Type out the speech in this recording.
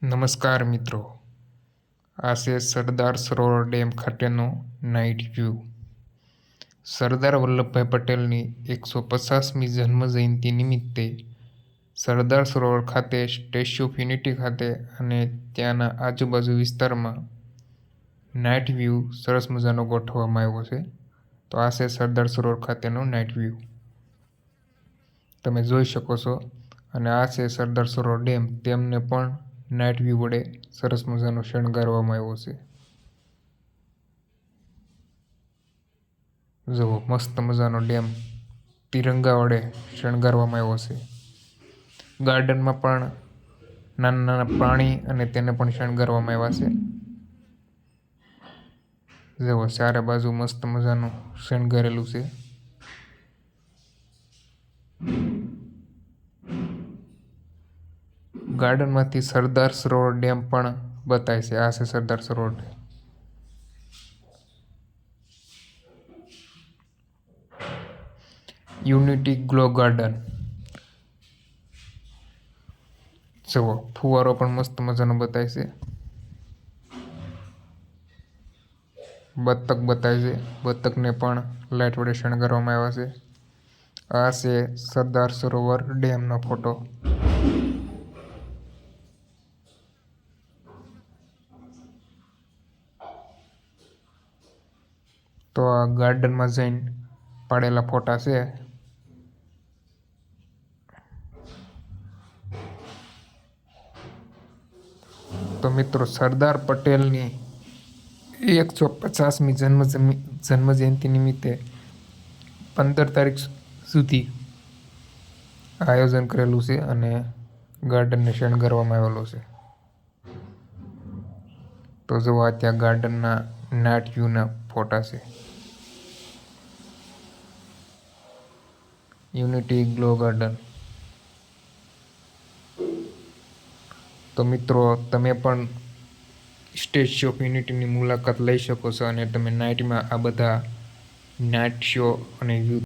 નમસ્કાર મિત્રો, આ છે સરદાર સરોવર ડેમ ખાતેનો નાઇટ વ્યૂ. સરદાર વલ્લભભાઈ પટેલની 150મી જન્મજયંતિ નિમિત્તે સરદાર સરોવર ખાતે સ્ટેચ્યુ ઓફ યુનિટી ખાતે અને ત્યાંના આજુબાજુ વિસ્તારમાં નાઇટ વ્યૂ સરસ મજાનો ગોઠવવામાં આવ્યો છે. તો આ છે સરદાર સરોવર ખાતેનો નાઇટ વ્યૂ, તમે જોઈ શકો છો. અને આ છે સરદાર સરોવર ડેમ, તેમને પણ નાઇટ વ્યૂ વડે સરસ મજાનો શણગારવામાં આવ્યો છે. જુઓ, મસ્ત મજાનો ડેમ તિરંગા વડે શણગારવામાં આવ્યો છે. ગાર્ડનમાં પણ નાના નાના પ્રાણી અને તેને પણ શણગારવામાં આવ્યા છે. જુઓ, ચારે બાજુ મસ્ત મજાનું શણગારેલું છે. ગાર્ડનમાંથી સરદાર સરોવર ડેમ પણ બતાય છે. આ છે Sardar Sarovar dam. Unity glow garden. જુઓ, ફુવારો પણ મસ્ત મજાનો બતાય છે. બતક બતાય છે. બતકને પણ લાઇટ વડે શણગારવામાં આવ્યા છે. આ છે સરદાર સરોવર ડેમનો ફોટો. તો આ ગાર્ડનમાં જઈને પાડેલા ફોટા છે. તો મિત્રો, સરદાર પટેલની 150મી જન્મજયંતિ નિમિત્તે 15 તારીખ સુધી આયોજન કરેલું છે અને ગાર્ડનને શણગારવામાં આવેલો છે. તો જો આ ત્યાં ગાર્ડનના નાઇટ વ્યૂના ફોટા છે. Unity glow garden. તો મિત્રો, તમે પણ સ્ટેચ્યુ ઓફ યુનિટીની મુલાકાત લઈ શકો છો અને તમે નાઇટમાં આ બધા નાઇટ શો અને વ્યૂ